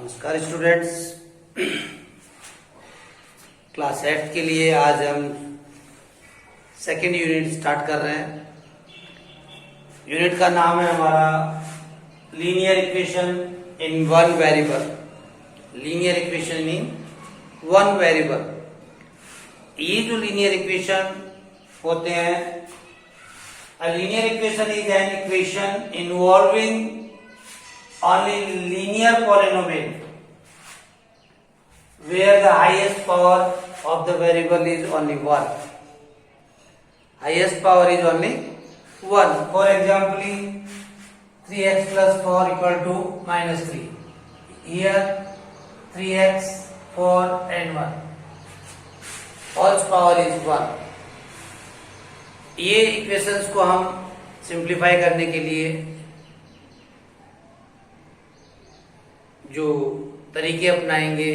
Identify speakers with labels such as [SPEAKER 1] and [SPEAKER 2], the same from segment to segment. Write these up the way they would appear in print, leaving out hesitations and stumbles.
[SPEAKER 1] नमस्कार students. Class 8 के लिए आज हम सेकेंड यूनिट स्टार्ट कर रहे हैं। यूनिट का नाम है हमारा linear equation in one variable. Linear equation in one variable. ये जो लीनियर इक्वेशन होते हैं, a linear equation is an equation involving only linear polynomial where the highest power of the variable is only 1. Highest power is only 1. For example, 3x plus 4 equal to minus 3. Here 3x, 4 and 1. All power is 1. ये equations को हम simplify करने के लिए जो तरीके अपनाएंगे,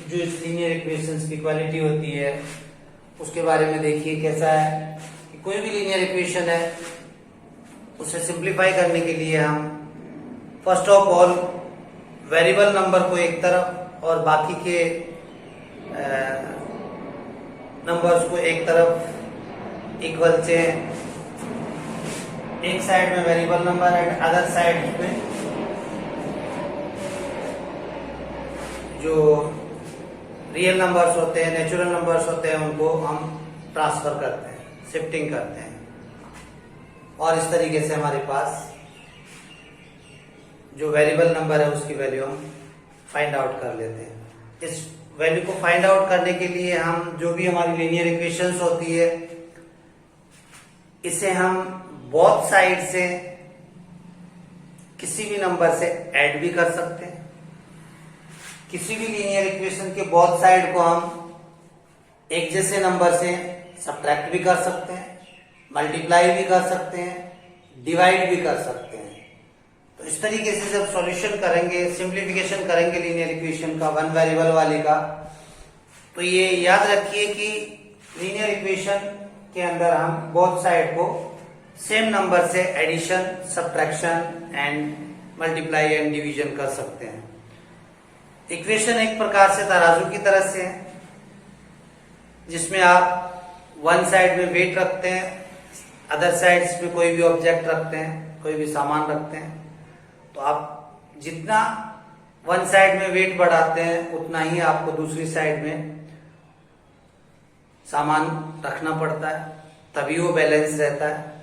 [SPEAKER 1] जो इस लीनियर इक्वेशंस की क्वालिटी होती है उसके बारे में देखिए। कैसा है कि कोई भी लीनियर इक्वेशन है उसे सिंप्लीफाई करने के लिए हम first of all variable number को एक तरफ और बाकी के नंबर्स को एक तरफ इक्वल से, एक साइड में variable number and other side में जो रियल नंबर्स होते हैं, नेचुरल नंबर्स होते हैं, उनको हम ट्रांसफर करते हैं, शिफ्टिंग करते हैं। और इस तरीके से हमारे पास जो वेरिएबल नंबर है उसकी वैल्यू हम फाइंड आउट कर लेते हैं। इस वैल्यू को फाइंड आउट करने के लिए हम जो भी हमारी लीनियर इक्वेशंस होती है इसे हम बोथ साइड से किसी भी नंबर से ऐड भी कर सकते हैं। किसी भी लीनियर इक्वेशन के बोथ साइड को हम एक जैसे नंबर से सब्ट्रैक्ट भी कर सकते हैं, मल्टीप्लाई भी कर सकते हैं, डिवाइड भी कर सकते हैं। तो इस तरीके से जब सॉल्यूशन करेंगे, सिंप्लीफिकेशन करेंगे लीनियर इक्वेशन का, वन वेरिएबल वाले का, तो ये याद रखिए कि लीनियर इक्वेशन के अंदर हम बोथ साइड को सेम नंबर से addition, subtraction and multiply and division कर सकते हैं। इक्वेशन एक प्रकार से तराजू की तरह से है जिसमें आप वन साइड में वेट रखते हैं, अदर साइड्स में कोई भी ऑब्जेक्ट रखते हैं, कोई भी सामान रखते हैं। तो आप जितना वन साइड में वेट बढ़ाते हैं उतना ही आपको दूसरी साइड में सामान रखना पड़ता है, तभी वो बैलेंस रहता है।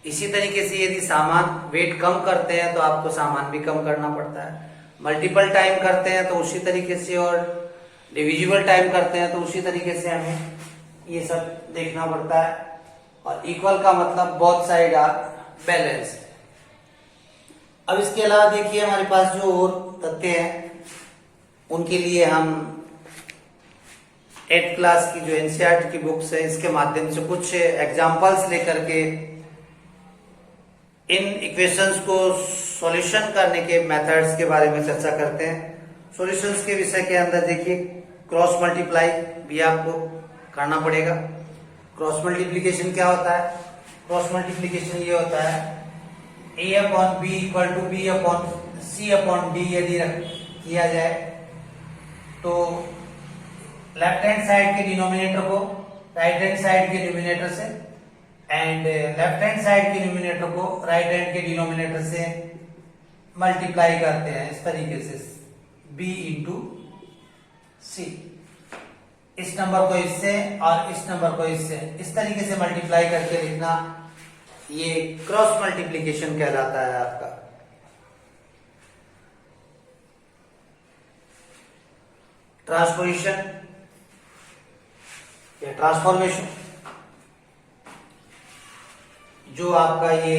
[SPEAKER 1] इसी तरीके से यदि सामान वेट कम करते हैं तो आपको सामान भी कम करना पड़ता है। मल्टीपल टाइम करते हैं तो उसी तरीके से, और डिविजिबल टाइम करते हैं तो उसी तरीके से हमें ये सब देखना पड़ता है। और इक्वल का मतलब बोथ साइड आर बैलेंस। अब इसके अलावा देखिए हमारे पास जो और तथ्य हैं उनके लिए हम 8th क्लास की जो एनसीईआरटी की बुक्स है इसके माध्यम से कुछ एग्जांपल्स लेकर के इन इक्वेशंस को सॉल्यूशन करने के मेथड्स के बारे में चर्चा करते हैं। सॉल्यूशंस के विषय के अंदर देखिए क्रॉस मल्टीप्लाई भी आपको करना पड़ेगा। क्रॉस मल्टीप्लिकेशन क्या होता है? क्रॉस मल्टीप्लिकेशन ये होता है a upon b equal to b upon c upon d यदि किया जाए तो लेफ्ट हैंड साइड के डिनोमिनेटर को राइट हैंड साइड के न्यूमिनेटर से एंड लेफ्ट हैंड साइड के न्यूमिनेटर को राइट हैंड के डिनोमिनेटर से मल्टीप्लाई करते हैं। इस तरीके से b इंटू c, इस नंबर को इससे और इस नंबर को इससे, इस तरीके से मल्टीप्लाई करके लिखना, ये क्रॉस मल्टीप्लिकेशन कहलाता है आपका। ट्रांसपोजिशन या ट्रांसफॉर्मेशन, जो आपका ये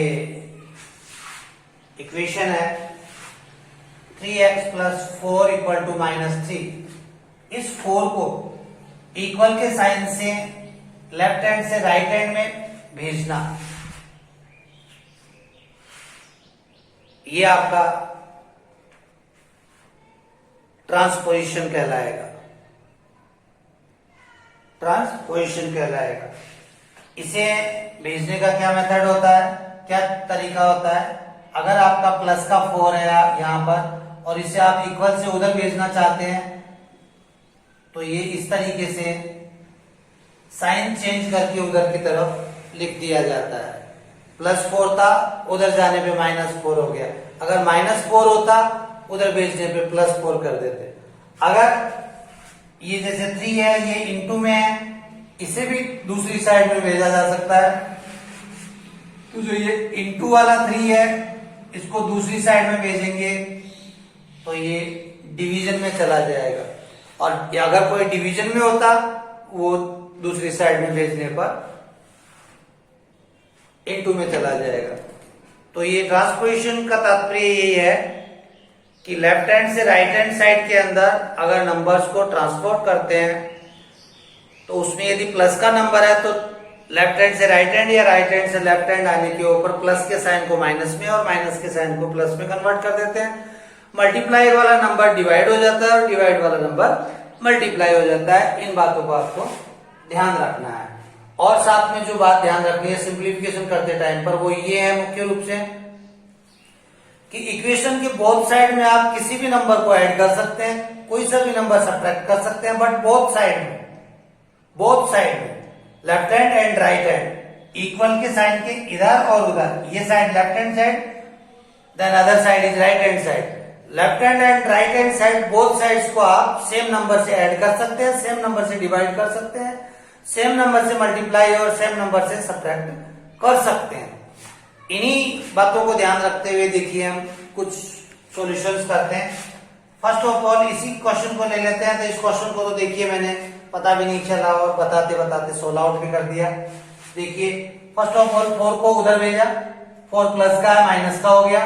[SPEAKER 1] इक्वेशन है 3x plus 4 equal to minus 3, इस 4 को इक्वल के साइन से लेफ्ट हैंड से राइट हैंड में भेजना, ये आपका ट्रांसपोजिशन कहलाएगा। ट्रांसपोजिशन कहलाएगा। इसे भेजने का क्या मेथड होता है, क्या तरीका होता है? अगर आपका प्लस का 4 है यहाँ पर और इसे आप इक्वल से उधर भेजना चाहते हैं तो ये इस तरीके से साइन चेंज करके उधर की तरफ लिख दिया जाता है। +4 था, उधर जाने पे -4 हो गया। अगर -4 होता उधर भेजने पे +4 कर देते। अगर ये जैसे 3 है, ये इंटू में है, इसे भी दूसरी साइड में भेजा जा सकता है। तो जो ये इंटू वाला 3 है, इसको दूसरी साइड में भेजेंगे तो ये डिवीजन में चला जाएगा, और अगर कोई डिवीजन में होता वो दूसरी साइड में भेजने पर इनटू में चला जाएगा। तो ये ट्रांसपोजिशन का तात्पर्य ये है कि लेफ्ट हैंड से राइट हैंड साइड के अंदर अगर नंबर्स को ट्रांसपोर्ट करते हैं तो उसमें यदि प्लस का नंबर है तो लेफ्ट हैंड से राइट हैंड या राइट हैंड से लेफ्ट हैंड आने के ऊपर प्लस के साइन को माइनस में और माइनस के साइन को प्लस में कन्वर्ट कर देते हैं। मल्टीप्लाई वाला नंबर डिवाइड हो जाता है और डिवाइड वाला नंबर मल्टीप्लाई हो जाता है। इन बातों को आपको ध्यान रखना है। और साथ में जो बात ध्यान रखनी है सिंप्लीफिकेशन करते टाइम पर, वो ये है मुख्य रूप से कि इक्वेशन के बोथ साइड में आप किसी भी नंबर को ऐड कर सकते हैं, कोई सा भी नंबर सब्ट्रैक्ट कर सकते हैं, बट बोथ साइड में left hand and right hand equal के साइन के इधर और उधर, ये side left hand side, then other side is right hand side. Left hand and right hand side both sides को आप सेम नंबर से ऐड कर सकते हैं, सेम नंबर से डिवाइड कर सकते हैं, सेम नंबर से मल्टीप्लाई और सेम नंबर से सब्ट्रैक्ट कर सकते हैं। इन्हीं बातों को ध्यान रखते हुए देखिए हम कुछ सॉल्यूशंस करते हैं। फर्स्ट ऑफ ऑल इसी क्वेश्चन को ले लेते हैं। तो इस क्वेश्चन को तो देखिए मैंने पता भी नहीं चला और बताते बताते सोल्व आउट भी कर दिया। देखिए फर्स्ट ऑफ ऑल 4 को उधर भेजा, 4 प्लस का है माइनस का हो गया,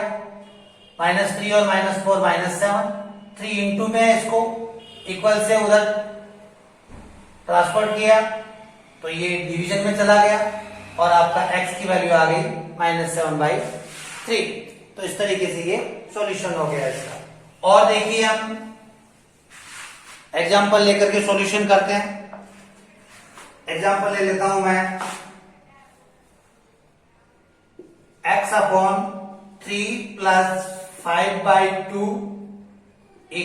[SPEAKER 1] -3 और -4 -7, 3 इंटू में इसको इक्वल से उधर ट्रांसफर किया तो ये डिवीजन में चला गया और आपका x की वैल्यू आ गई -7/3। तो इस तरीके से ये सॉल्यूशन हो गया इसका। और देखिए हम एग्जांपल लेकर के सॉल्यूशन करते हैं। एग्जांपल ले लेता हूं मैं, x/3 + 5/2 =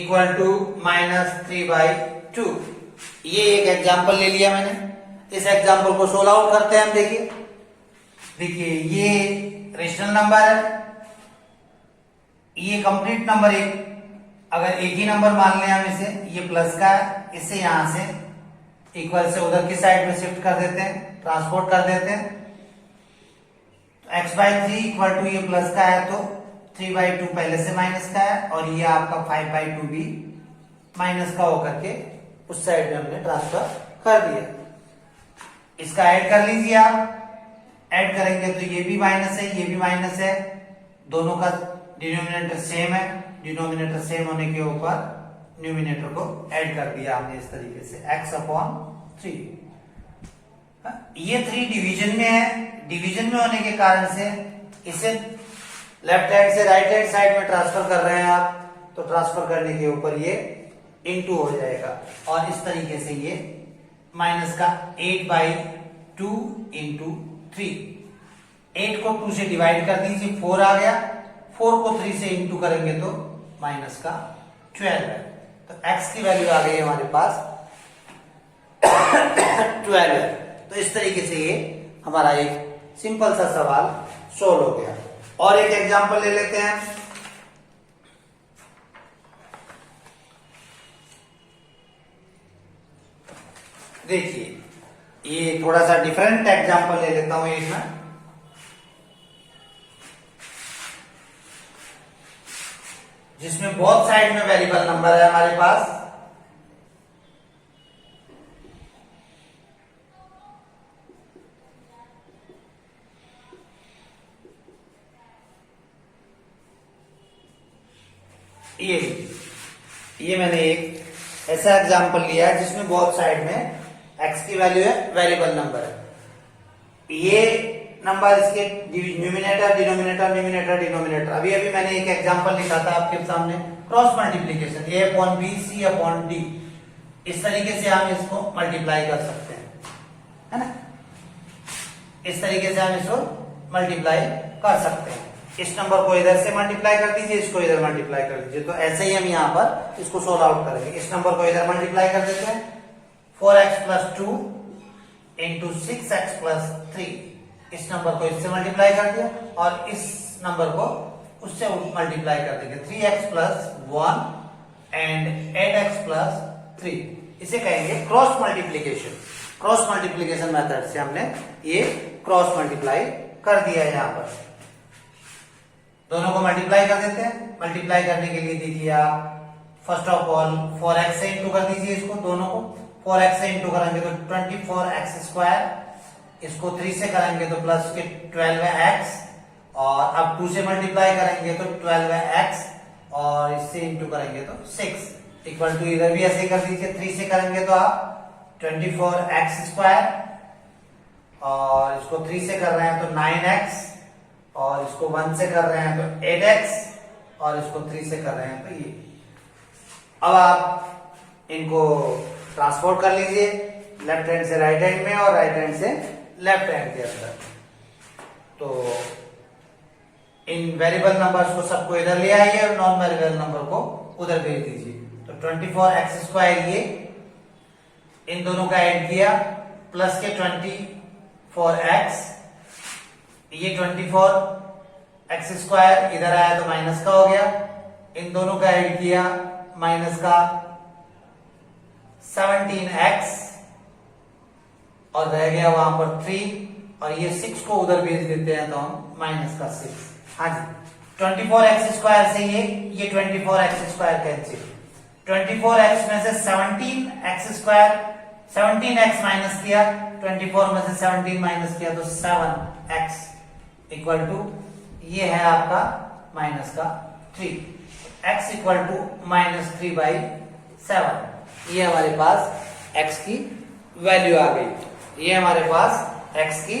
[SPEAKER 1] -3/2। ये एक एग्जांपल ले लिया मैंने। इस एग्जांपल को सोल्व आउट करते हैं हम। देखिए ये रेशनल नंबर है, ये कंप्लीट नंबर अगर एक ही नंबर मान लें हम इसे, ये प्लस का है, इसे यहां से इक्वल से उधर की साइड में शिफ्ट कर देते हैं, ट्रांसपोर्ट कर देते हैं। तो x/3 = ये प्लस का है तो 3/2 पहले से माइनस का है और ये आपका 5/2 भी माइनस का होकर के उस साइड में हमने ट्रांसफर कर दिया। इसका ऐड कर लीजिए आप। ऐड करेंगे तो ये भी माइनस है, ये भी माइनस है, दोनों का डिनोमिनेटर सेम है। डिनोमिनेटर सेम होने के ऊपर न्यूमिनेटर को ऐड कर दिया हमने इस तरीके से x/3। ये 3 डिवीजन में है, डिवीजन में होने के कारण से इसे लेफ्ट हैंड से राइट हैंड साइड में ट्रांसफर कर रहे हैं आप, तो ट्रांसफर करने के ऊपर ये इनटू हो जाएगा और इस तरीके से ये माइनस का 8/2 × 3। 8 को 2 से डिवाइड कर दीजिए, 4 आ गया। 4 को 3 से इंटू करेंगे तो माइनस का 12 है। तो x की वैल्यू आ गई हमारे पास 12 है। तो इस तरीके से ये हमारा एक सिंपल सा सवाल सोल्व हो गया। और एक एग्जांपल ले लेते हैं। देखिए ये थोड़ा सा डिफरेंट एग्जांपल ले लेता हूं एक में। जिसमें बोथ साइड में वेरिएबल नंबर है हमारे पास। ये मैंने एक ऐसा एग्जांपल लिया है जिसमें बोथ साइड में x की वैल्यू है, वेरिएबल नंबर है। ये नंबर इसके न्यूमिनेटर डिनोमिनेटर न्यूमिनेटर डिनोमिनेटर। अभी अभी मैंने एक एग्जांपल लिखा था आपके सामने, क्रॉस मल्टीप्लीकेशन a/b c/d। इस तरीके से हम इसको मल्टीप्लाई कर सकते हैं, है ना। इस तरीके से हम इसको मल्टीप्लाई कर सकते हैं। इस नंबर को इधर से मल्टीप्लाई कर दीजिए, इसको इधर मल्टीप्लाई कर दीजिए। तो ऐसे ही हम यहाँ पर इसको सोल्व आउट करेंगे। इस नंबर को इधर मल्टीप्लाई कर देते हैं, 4x plus 2 into 6x plus 3। इस नंबर को इससे मल्टीप्लाई कर दिया और इस नंबर को उससे मल्टीप्लाई कर देंगे, 3x plus 1 and 8x plus 3। इसे कहेंगे cross multiplication. Cross multiplication method से हमने ये क्रॉस मल्टीप्लाई कर दिया है। यहाँ पर दोनों को मल्टीप्लाई कर देते हैं। मल्टीप्लाई करने के लिए देखिए आप फर्स्ट ऑफ ऑल 4x से इंटू कर दीजिए इसको, दोनों को 4x से इंटू करेंगे तो 24x स्क्वायर, इसको 3 से करेंगे तो प्लस के 12x, और अब 2 से मल्टीप्लाई करेंगे तो 12x और इससे इंटू करेंगे तो 6 इक्वल टू, इधर भी ऐसे कर दीजिए, 3 से करेंगे तो आप 24x स्क्वायर और इसको 3 से कर रहे हैं तो 9x और इसको 1 से कर रहे हैं तो 8x और इसको 3 से कर रहे हैं तो ये। अब आप इनको ट्रांसपोर्ट कर लीजिए लेफ्ट हैंड से राइट हैंड में और राइट हैंड से लेफ्ट हैंड के अंदर। तो इन वेरिएबल नंबर्स को सबको इधर ले आइए और नॉन वेरिएबल नंबर को उधर भेज दीजिए। तो 24x स्क्वायर ये इन दोनों का ऐड किया प्लस के 24x, ये 24x स्क्वायर इधर आया तो माइनस का हो गया, इन दोनों का ऐड किया माइनस का 17x और रह गया वहां पर 3 और ये 6 को उधर भेज देते हैं तो हम माइनस का 6। हाँ जी, 24x स्क्वायर से ये 24x स्क्वायर कैंसिल, 24x में से 17x स्क्वायर, 17x माइनस किया, 24 में से 17 माइनस किया तो 7x इक्वल टू ये है आपका माइनस का 3, x इक्वल टू -3/7। ये हमारे पास x की वैल्यू आ गई। ये हमारे पास x की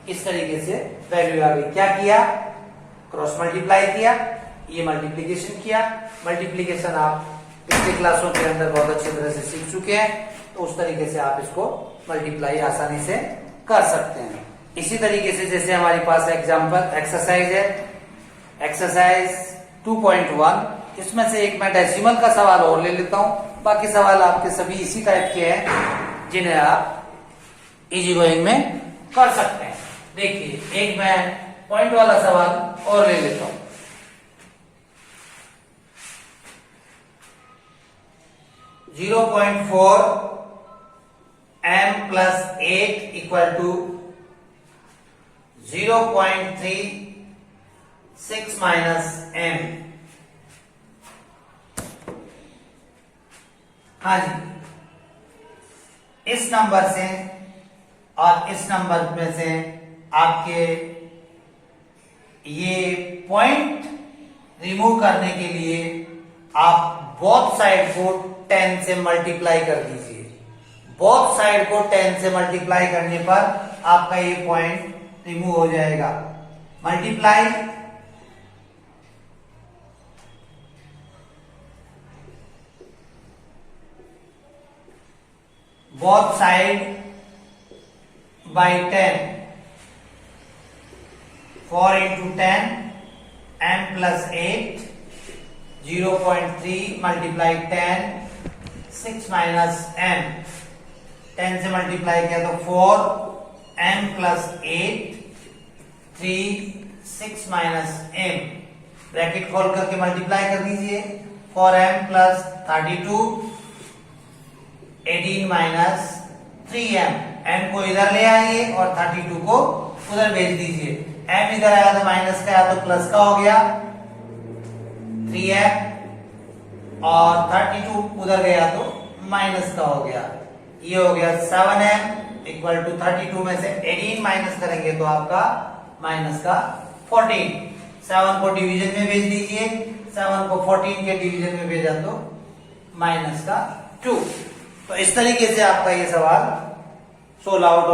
[SPEAKER 1] इस तरीके से वैल्यू आ गई। क्या किया? क्रॉस मल्टीप्लाई किया, ये मल्टीप्लीकेशन किया। मल्टीप्लीकेशन आप पिछले क्लासों के अंदर बहुत अच्छी तरह से सीख चुके हैं, तो उस तरीके से आप इसको मल्टीप्लाई आसानी से कर सकते हैं। इसी तरीके से जैसे हमारे पास एग्जांपल एक्सरसाइज है, एक्सरसाइज 2.1, इसमें से एक मैं डेसिमल का सवाल और ले लेता हूं। बाकी सवाल आपके सभी इसी टाइप के हैं जिन्हें आप इजी गोइंग में कर सकते हैं। देखिए एक मैं पॉइंट वाला सवाल और ले लेता हूं। Zero 0.4 m plus 8 equal to 0.36 minus m। हाँ जी, इस नंबर से और इस नंबर में से आपके ये पॉइंट रिमूव करने के लिए आप बोथ साइड को 10 से मल्टीप्लाई कर दीजिए। बोथ साइड को 10 से मल्टीप्लाई करने पर आपका ये पॉइंट रिमूव हो जाएगा। Multiply both side by 10, 4 into 10 m plus 8, 0.3 multiply 10, 6 minus m, 10 से मल्टीप्लाई किया तो 4 m plus 8, 3, 6 minus m, bracket खोल करके मल्टीप्लाई कर दीजिए। 4m plus 32, 18 minus 3m, m को इधर ले आइए और 32 को उधर भेज दीजिए। m इधर आया तो माइनस का आया तो प्लस का हो गया 3m और 32 उधर गया तो माइनस का हो गया। ये हो गया 7m इक्वल टू 32 में से 18 माइनस करेंगे तो आपका माइनस का 14। 7 को डिवीजन में भेज दीजिए, 7 को 14 के डिवीजन में भेजा तो माइनस का 2। तो इस तरीके से आपका ये सवाल सोल्व आउट